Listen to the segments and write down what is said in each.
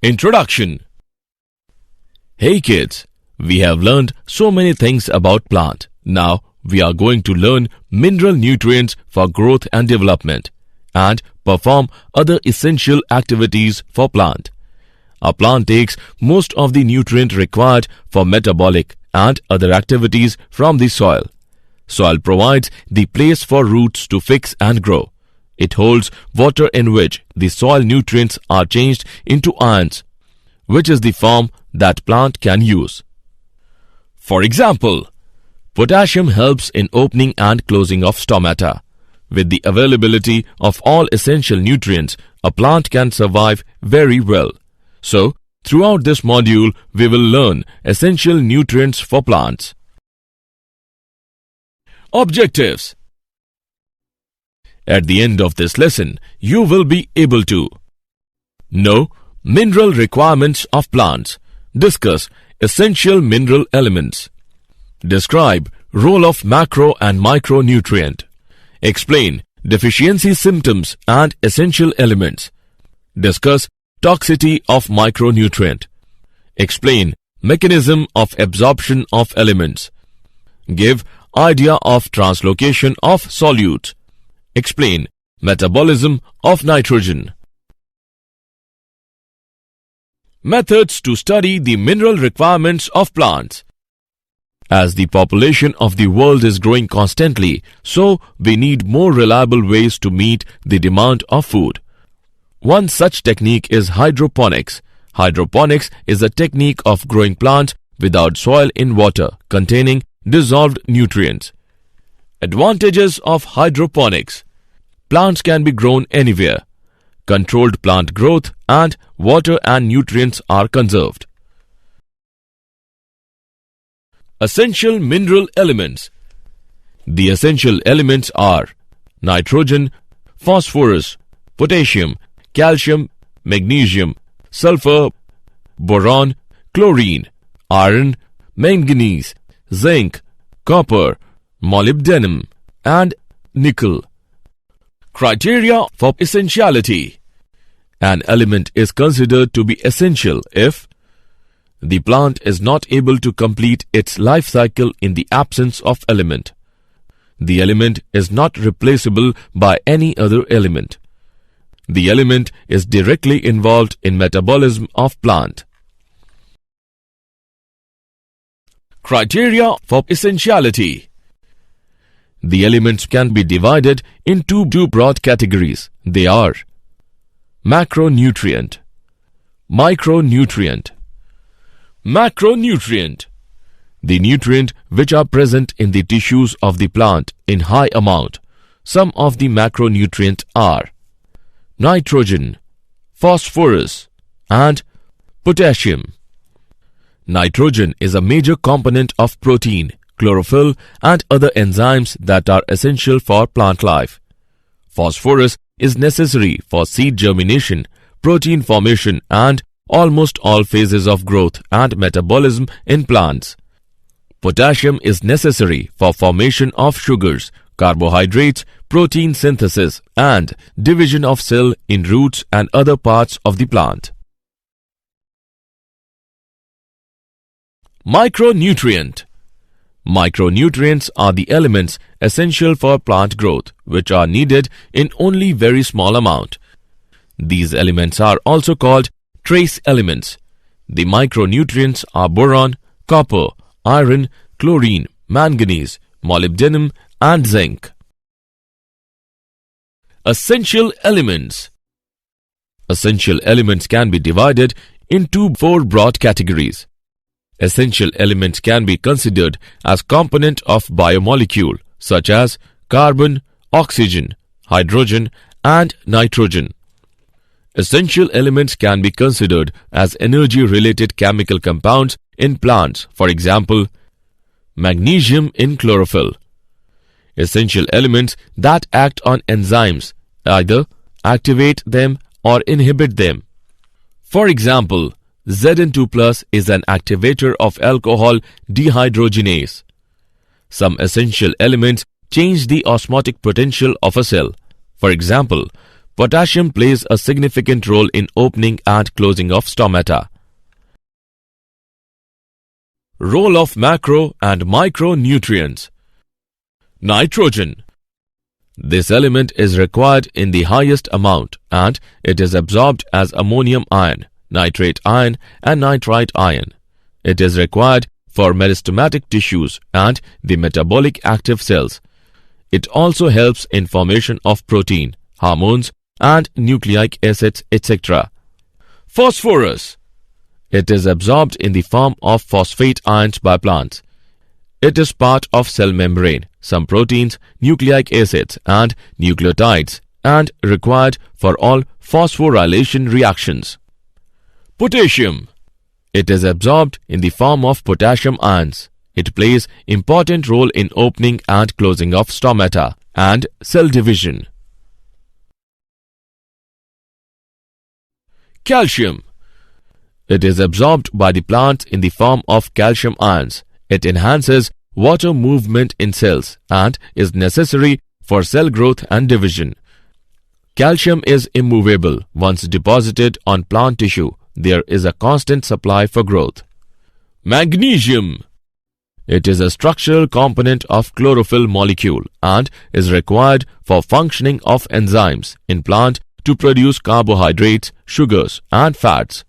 Introduction. Hey kids, we have learned so many things about plant. Now we are going to learn mineral nutrients for growth and development and perform other essential activities for plant. A plant takes most of the nutrient required for metabolic and other activities from the soil. Soil provides the place for roots to fix and grow. It holds water in which the soil nutrients are changed into ions, which is the form that plant can use. For example, potassium helps in opening and closing of stomata. With the availability of all essential nutrients, a plant can survive very well. So, throughout this module, we will learn essential nutrients for plants. Objectives. At the end of this lesson, you will be able to know mineral requirements of plants, discuss essential mineral elements, describe role of macro and micronutrient, explain deficiency symptoms and essential elements, discuss toxicity of micronutrient, explain mechanism of absorption of elements, give idea of translocation of solutes, explain metabolism of nitrogen. Methods to study the mineral requirements of plants. As the population of the world is growing constantly, so we need more reliable ways to meet the demand of food. One such technique is hydroponics. Hydroponics is a technique of growing plants without soil in water containing dissolved nutrients. Advantages of hydroponics. Plants can be grown anywhere. Controlled plant growth and water and nutrients are conserved. Essential mineral elements. The essential elements are nitrogen, phosphorus, potassium, calcium, magnesium, sulfur, boron, chlorine, iron, manganese, zinc, copper, molybdenum, and nickel. Criteria for essentiality. An element is considered to be essential if the plant is not able to complete its life cycle in the absence of element. The element is not replaceable by any other element. The element is directly involved in metabolism of plant. Criteria for essentiality. The elements can be divided into two broad categories. They are macronutrient, micronutrient. Macronutrient. The nutrient which are present in the tissues of the plant in high amount. Some of the macronutrients are nitrogen, phosphorus, and potassium. Nitrogen is a major component of protein, chlorophyll, and other enzymes that are essential for plant life. Phosphorus is necessary for seed germination, protein formation, and almost all phases of growth and metabolism in plants. Potassium is necessary for formation of sugars, carbohydrates, protein synthesis, and division of cell in roots and other parts of the plant. Micronutrient. Micronutrients are the elements essential for plant growth, which are needed in only very small amount. These elements are also called trace elements. The micronutrients are boron, copper, iron, chlorine, manganese, molybdenum, and zinc. Essential elements. Essential elements can be divided into four broad categories. Essential elements can be considered as component of biomolecule such as carbon, oxygen, hydrogen, and nitrogen. Essential elements can be considered as energy-related chemical compounds in plants, for example, magnesium in chlorophyll. Essential elements that act on enzymes, either activate them or inhibit them. For example, Zn2+ is an activator of alcohol dehydrogenase. Some essential elements change the osmotic potential of a cell. For example, Potassium plays a significant role in opening and closing of stomata. Role of macro and micronutrients. Nitrogen. This element is required in the highest amount and it is absorbed as ammonium ion, nitrate ion and nitrite ion. It is required for meristematic tissues and the metabolic active cells. It also helps in formation of protein, hormones and nucleic acids, etc. Phosphorus. It is absorbed in the form of phosphate ions by plants. It is part of cell membrane, some proteins, nucleic acids and nucleotides and required for all phosphorylation reactions. Potassium. It is absorbed in the form of potassium ions. It plays important role in opening and closing of stomata and cell division. Calcium. It is absorbed by the plants in the form of calcium ions. It enhances water movement in cells and is necessary for cell growth and division. Calcium is immovable. Once deposited on plant tissue, there is a constant supply for growth. Magnesium. It is a structural component of chlorophyll molecule and is required for functioning of enzymes in plant to produce carbohydrates, sugars and fats.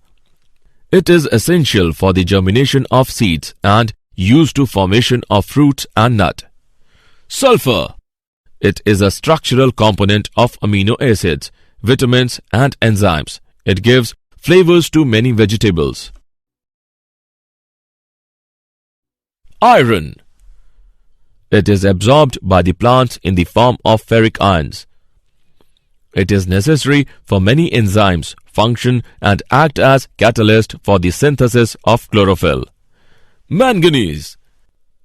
It is essential for the germination of seeds and used to formation of fruits and nut. Sulfur. It is a structural component of amino acids, vitamins and enzymes. It gives flavors to many vegetables. Iron. It is absorbed by the plants in the form of ferric ions. It is necessary for many enzymes function and act as catalyst for the synthesis of chlorophyll. Manganese.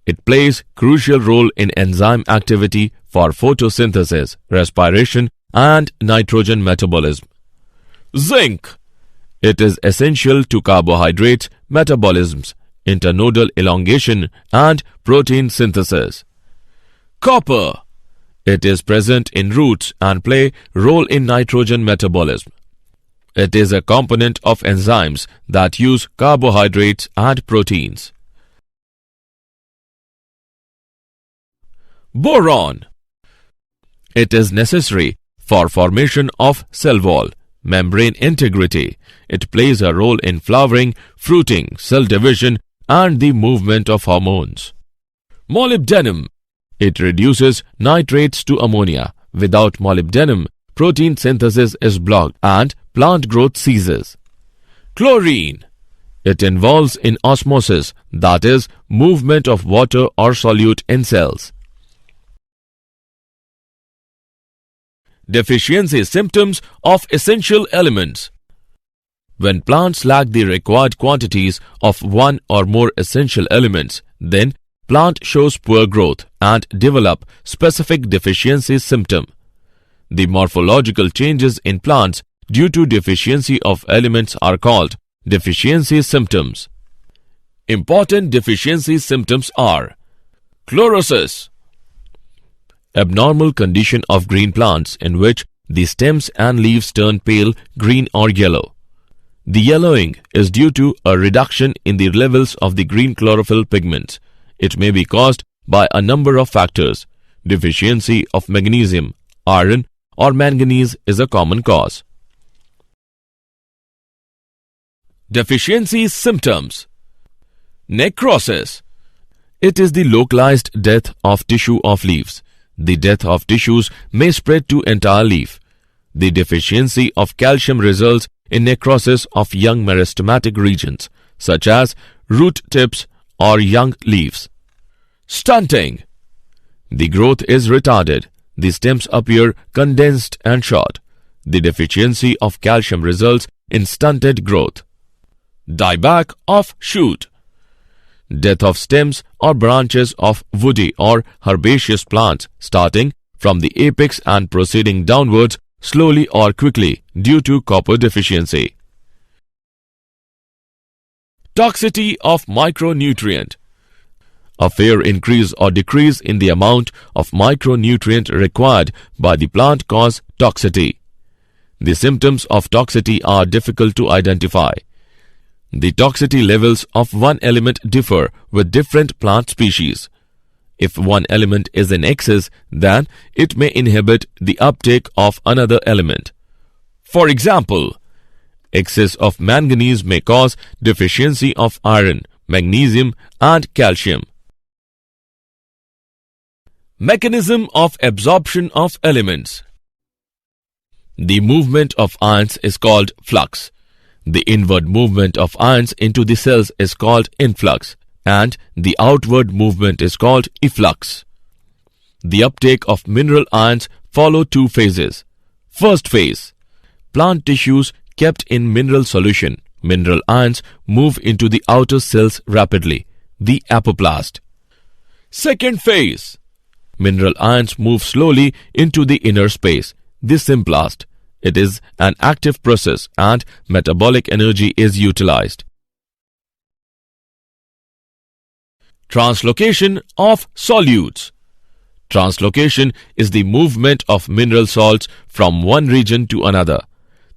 It plays crucial role in enzyme activity for photosynthesis, respiration and nitrogen metabolism. Zinc. It is essential to carbohydrate metabolisms, internodal elongation and protein synthesis. Copper. It is present in roots and play role in nitrogen metabolism. It is a component of enzymes that use carbohydrates and proteins. Boron. It is necessary for formation of cell wall, membrane integrity. It plays a role in flowering, fruiting, cell division and the movement of hormones. Molybdenum. It reduces nitrates to ammonia. Without molybdenum, protein synthesis is blocked and plant growth ceases. Chlorine. It involves in osmosis, that is, movement of water or solute in cells. Deficiency symptoms of essential elements. When plants lack the required quantities of one or more essential elements, then plant shows poor growth and develop specific deficiency symptom. The morphological changes in plants due to deficiency of elements are called deficiency symptoms. Important deficiency symptoms are chlorosis, abnormal condition of green plants in which the stems and leaves turn pale green or yellow. The yellowing is due to a reduction in the levels of the green chlorophyll pigments. It may be caused by a number of factors. Deficiency of magnesium, iron or manganese is a common cause. Deficiency symptoms. Necrosis. It is the localized death of tissue of leaves. The death of tissues may spread to entire leaf. The deficiency of calcium results in necrosis of young meristematic regions, such as root tips or young leaves. Stunting. The growth is retarded. The stems appear condensed and short. The deficiency of calcium results in stunted growth. Dieback of shoot. Death of stems or branches of woody or herbaceous plants starting from the apex and proceeding downwards slowly or quickly due to copper deficiency. Toxicity of micronutrient. A fair increase or decrease in the amount of micronutrient required by the plant cause toxicity. The symptoms of toxicity are difficult to identify. The toxicity levels of one element differ with different plant species. If one element is in excess, then it may inhibit the uptake of another element. For example, excess of manganese may cause deficiency of iron, magnesium, and calcium. Mechanism of absorption of elements. The movement of ions is called flux. The inward movement of ions into the cells is called influx, and the outward movement is called efflux. The uptake of mineral ions follow two phases. First phase. Plant tissues kept in mineral solution. Mineral ions move into the outer cells rapidly, the apoplast. Second phase. Mineral ions move slowly into the inner space, the symplast. It is an active process and metabolic energy is utilized. Translocation of solutes. Translocation is the movement of mineral salts from one region to another.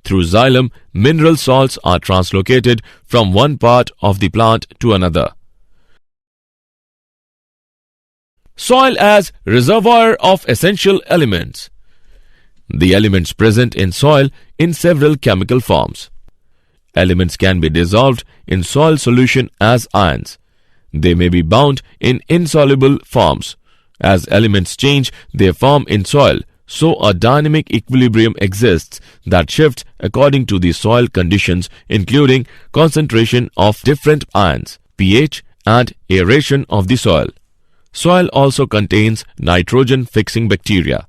Through xylem, mineral salts are translocated from one part of the plant to another. Soil as reservoir of essential elements. The elements present in soil in several chemical forms. Elements can be dissolved in soil solution as ions. They may be bound in insoluble forms. As elements change their form in soil, so a dynamic equilibrium exists that shifts according to the soil conditions, including concentration of different ions, pH, and aeration of the soil. Soil also contains nitrogen-fixing bacteria,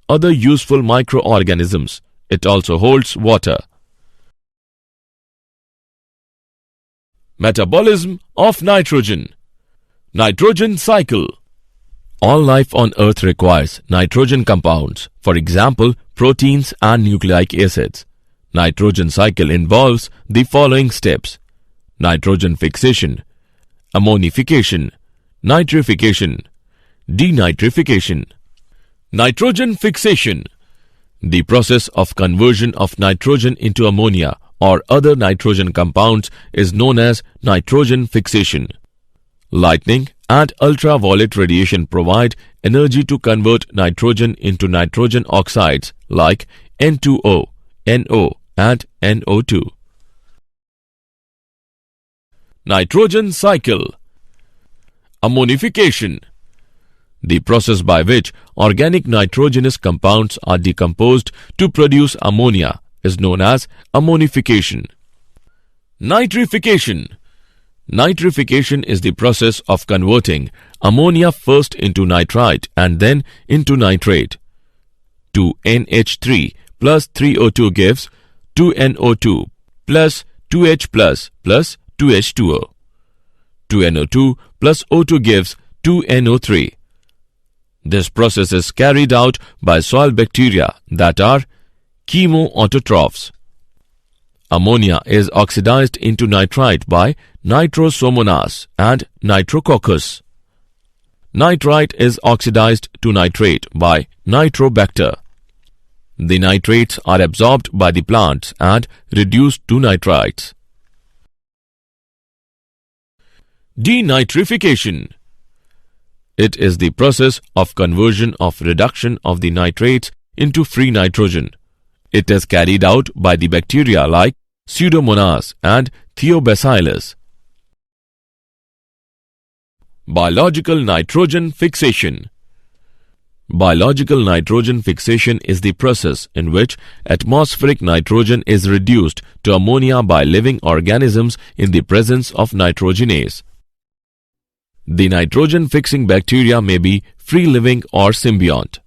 other useful microorganisms. It also holds water. Metabolism of nitrogen. Nitrogen cycle. All life on Earth requires nitrogen compounds, for example, proteins and nucleic acids. Nitrogen cycle involves the following steps: nitrogen fixation, ammonification, nitrification, denitrification. Nitrogen fixation. The process of conversion of nitrogen into ammonia or other nitrogen compounds is known as nitrogen fixation. Lightning and ultraviolet radiation provide energy to convert nitrogen into nitrogen oxides like N2O, NO, and NO2. Nitrogen cycle. Ammonification. The process by which organic nitrogenous compounds are decomposed to produce ammonia is known as ammonification. Nitrification. Nitrification is the process of converting ammonia first into nitrite and then into nitrate. 2NH3 plus 3O2 gives 2NO2 plus 2H plus 2H2O. 2NO2 plus O2 gives 2NO3. This process is carried out by soil bacteria that are chemoautotrophs. Ammonia is oxidized into nitrite by Nitrosomonas and Nitrococcus. Nitrite is oxidized to nitrate by Nitrobacter. The nitrates are absorbed by the plants and reduced to nitrites. Denitrification. It is the process of conversion of reduction of the nitrates into free nitrogen. It is carried out by the bacteria like Pseudomonas and Thiobacillus. Biological nitrogen fixation. Biological nitrogen fixation is the process in which atmospheric nitrogen is reduced to ammonia by living organisms in the presence of nitrogenase. The nitrogen-fixing bacteria may be free-living or symbiont.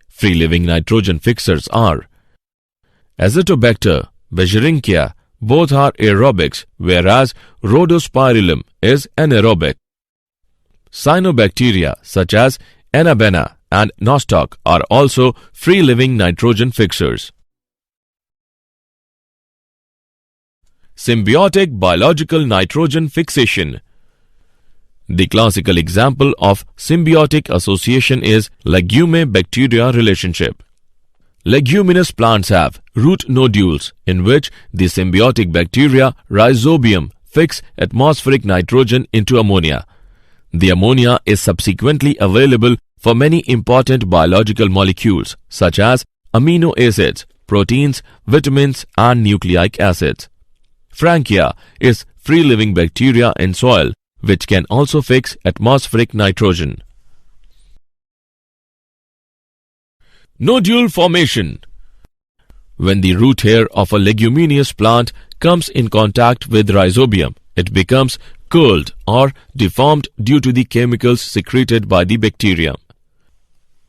Free-living nitrogen fixers are Azotobacter, Bergeringia. Both are aerobics, whereas Rhodospirillum is anaerobic. Cyanobacteria such as Anabaena and Nostoc are also free-living nitrogen fixers. Symbiotic biological nitrogen fixation. The classical example of symbiotic association is legume-bacteria relationship. Leguminous plants have root nodules in which the symbiotic bacteria Rhizobium fix atmospheric nitrogen into ammonia. The ammonia is subsequently available for many important biological molecules such as amino acids, proteins, vitamins and nucleic acids. Frankia is free-living bacteria in soil which can also fix atmospheric nitrogen. Nodule formation. When the root hair of a leguminous plant comes in contact with rhizobium, it becomes curled or deformed due to the chemicals secreted by the bacterium.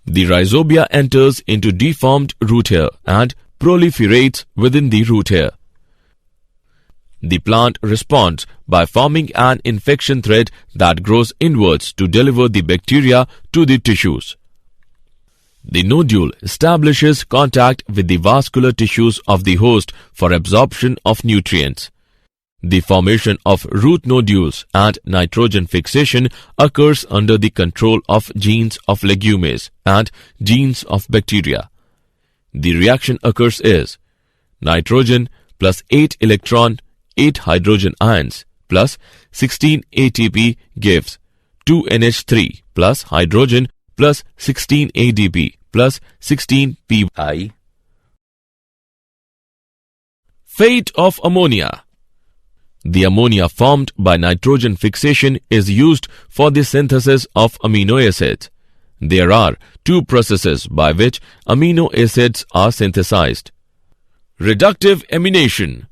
The rhizobia enters into deformed root hair and proliferates within the root hair. The plant responds by forming an infection thread that grows inwards to deliver the bacteria to the tissues. The nodule establishes contact with the vascular tissues of the host for absorption of nutrients. The formation of root nodules and nitrogen fixation occurs under the control of genes of legumes and genes of bacteria. The reaction occurs is nitrogen plus 8 electron, 8 hydrogen ions plus 16 ATP gives 2 NH3 plus hydrogen plus 16 ADP plus 16 Pi. Fate of ammonia. The ammonia formed by nitrogen fixation is used for the synthesis of amino acids. There are two processes by which amino acids are synthesized. Reductive amination.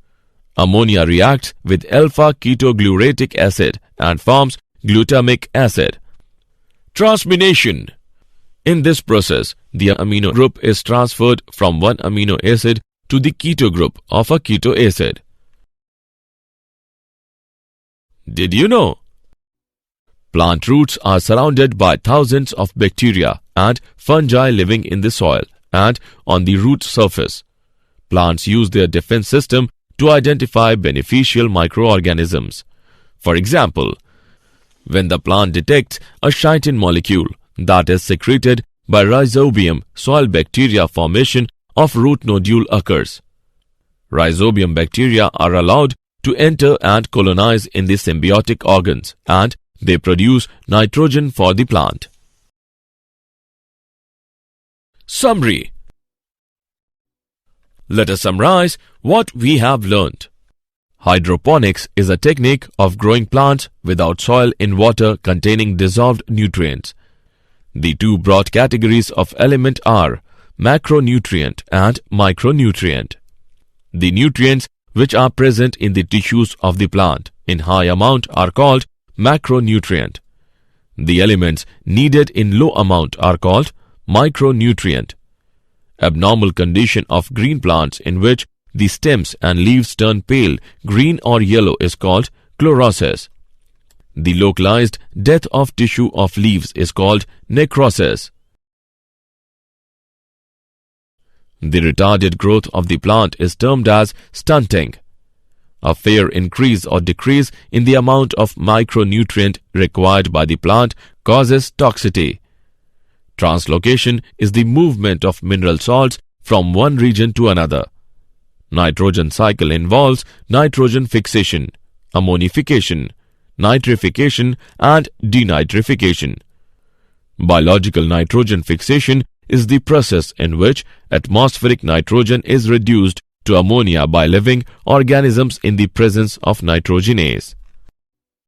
Ammonia reacts with alpha-ketoglutarate acid and forms glutamic acid. Transmination. In this process, the amino group is transferred from one amino acid to the keto group of a keto acid. Did you know? Plant roots are surrounded by thousands of bacteria and fungi living in the soil and on the root surface. Plants use their defense system to identify beneficial microorganisms. For example, when the plant detects a chitin molecule that is secreted by rhizobium, soil bacteria formation of root nodule occurs. Rhizobium bacteria are allowed to enter and colonize in the symbiotic organs and they produce nitrogen for the plant. Summary. Let us summarize what we have learned. Hydroponics is a technique of growing plants without soil in water containing dissolved nutrients. The two broad categories of element are macronutrient and micronutrient. The nutrients which are present in the tissues of the plant in high amount are called macronutrient. The elements needed in low amount are called micronutrient. Abnormal condition of green plants in which the stems and leaves turn pale, green or yellow is called chlorosis. The localized death of tissue of leaves is called necrosis. The retarded growth of the plant is termed as stunting. A fair increase or decrease in the amount of micronutrient required by the plant causes toxicity. Translocation is the movement of mineral salts from one region to another. Nitrogen cycle involves nitrogen fixation, ammonification, nitrification and denitrification. Biological nitrogen fixation is the process in which atmospheric nitrogen is reduced to ammonia by living organisms in the presence of nitrogenase.